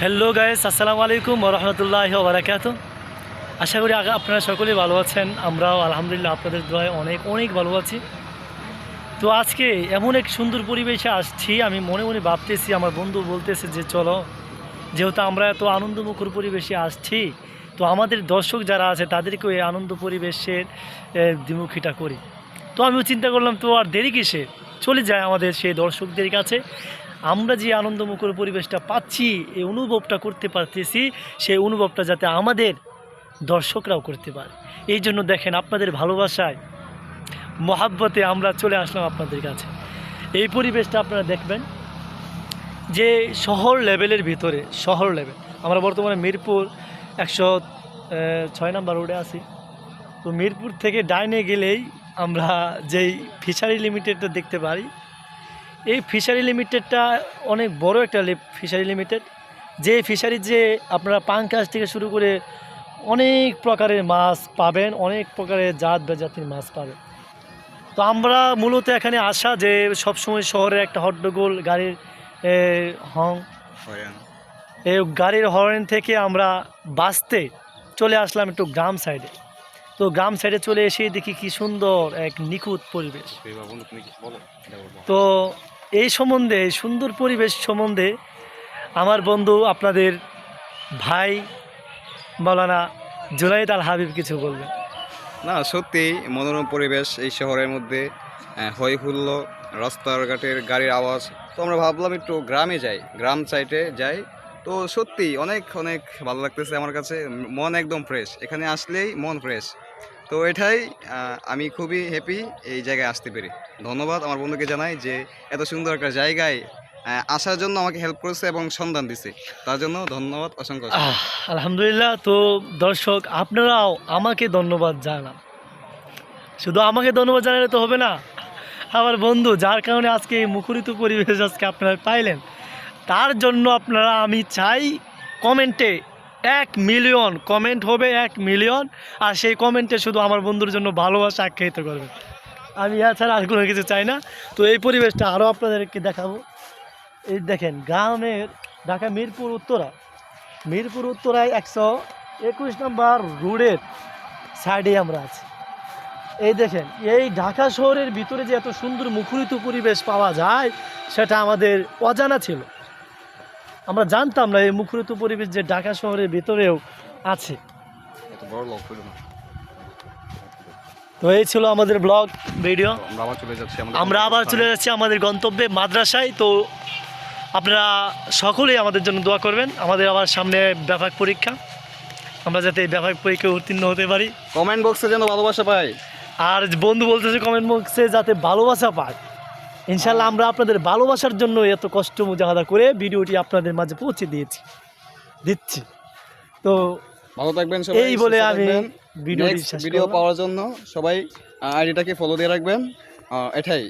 Hello guys, আসসালামু আলাইকুম ওয়া রাহমাতুল্লাহি ওয়া বারাকাতুহু। আশা করি আপনারা সকলেই ভালো আছেন। আমরাও আলহামদুলিল্লাহ আপনাদের দোয়ায় অনেক অনেক ভালো আছি। তো আজকে এমন এক সুন্দর পরিবেশে আসছি, আমি মনে মনে ভাবতেছি, আমার বন্ধু বলতেছে যে চলো, যেহেতু আমরা এত আনন্দমুখর পরিবেশে আসছি, তো আমাদের দর্শক যারা আছে তাদেরকেও এই আনন্দ পরিবেশের দ্বিমুখীটা করি। তো আমিও চিন্তা করলাম, তো আর দেরি কিসে, চলে যায় আমাদের সেই দর্শকদের কাছে। আমরা যে আনন্দমুখর পরিবেশটা পাচ্ছি, এই অনুভবটা করতে পারতেছি, সেই অনুভবটা যাতে আমাদের দর্শকরাও করতে পারে। এই জন্য দেখেন, আপনাদের ভালোবাসায় মহাব্বতে আমরা চলে আসলাম আপনাদের কাছে। এই পরিবেশটা আপনারা দেখবেন যে শহর লেভেলের ভিতরে, শহর লেভেল। আমরা বর্তমানে মিরপুর 106 নম্বর রোডে আছি। তো মিরপুর থেকে ডাইনে গেলেই আমরা যেই ফিশারি লিমিটেডটা দেখতে পারি, এই ফিশারি লিমিটেডটা অনেক বড় একটা ফিশারি লিমিটেড। যে ফিশারি যে আপনারা পাঙ্কাশ থেকে শুরু করে অনেক প্রকারের মাছ পাবেন, অনেক প্রকারের জাত বেজাতির মাছ পাবেন। তো আমরা মূলত এখানে আসা যে সবসময় শহরে একটা হট্টগোল গাড়ির হর্ন, এই গাড়ির হর্ন থেকে আমরা বাঁচতে চলে আসলাম একটু গ্রাম সাইডে। তো গ্রাম সাইডে চলে এসে দেখি কি সুন্দর এক নিখুঁত পরিবেশ। তো এই সম্বন্ধে, এই সুন্দর পরিবেশ সম্বন্ধে আমার বন্ধু, আপনাদের ভাই মাওলানা জুনাইদ আল হাবিব কিছু বলবেন। না, সত্যি মনোরম পরিবেশ এই শহরের মধ্যে, হই হুল্লো, রাস্তাঘাটের গাড়ির আওয়াজ। তো আমরা ভাবলাম একটু গ্রামে যাই, গ্রাম সাইডে যাই। তো সত্যি অনেক অনেক ভালো লাগতেছে আমার কাছে, মন একদম ফ্রেশ, এখানে আসলেই মন ফ্রেশ। তো এটাই আমি খুবই হ্যাপি এই জায়গায় আসতে পেরে। ধন্যবাদ আমার বন্ধুকে জানাই যে এত সুন্দর একটা জায়গায় আসার জন্য আমাকে হেল্প করেছে এবং সন্ধান দিছে, তার জন্য ধন্যবাদ অসংখ্য। আলহামদুলিল্লাহ। তো দর্শক, আপনারাও আমাকে ধন্যবাদ জানান। শুধু আমাকে ধন্যবাদ জানালে তো হবে না, আমার বন্ধু যার কারণে আজকে এই মুখরিত পরিবেশ আজকে আপনারা পাইলেন, তার জন্য আপনারা, আমি চাই কমেন্টে 1 মিলিয়ন কমেন্ট হবে, 1 মিলিয়ন। আর সেই কমেন্টে শুধু আমার বন্ধুর জন্য ভালোবাসা আখ্যায়িত করবেন। আমি এছাড়া আর কোনো কিছু চাই না। তো এই পরিবেশটা আরও আপনাদেরকে দেখাবো। এই দেখেন, গ্রামের ঢাকা মিরপুর উত্তরায় 121 নম্বর রোডের সাইডে আমরা আছি। এই দেখেন, এই ঢাকা শহরের ভিতরে যে এত সুন্দর মুখরিত পরিবেশ পাওয়া যায়, সেটা আমাদের অজানা ছিল। আমরা জানতাম না এই মুখরিত পরিবেশ যে ঢাকা শহরের ভিতরেও আছে। তো এই ছিল আমাদের ব্লগ ভিডিও। আমরা আবার চলে যাচ্ছি আমাদের গন্তব্যে, মাদ্রাসায়। তো আপনারা সকলেই আমাদের জন্য দোয়া করবেন। আমাদের আবার সামনে ব্যাপক পরীক্ষা, আমরা যাতে এই ব্যাপক পরীক্ষায় উত্তীর্ণ হতে পারি। কমেন্ট বক্সে যেন ভালোবাসা পাই। আর বন্ধু বলতেছে কমেন্ট বক্সে যাতে ভালোবাসা পায়। ইনশাল্লাহ আমরা আপনাদের ভালোবাসার জন্য এত কষ্ট মুজাহাদা করে ভিডিওটি আপনাদের মাঝে পৌঁছে দিচ্ছি। তো ভালো থাকবেন সবাই, এই বলে আমি ভিডিও পাওয়ার জন্য সবাই আইডিটাকে ফলো দিয়ে রাখবেন। এটাই।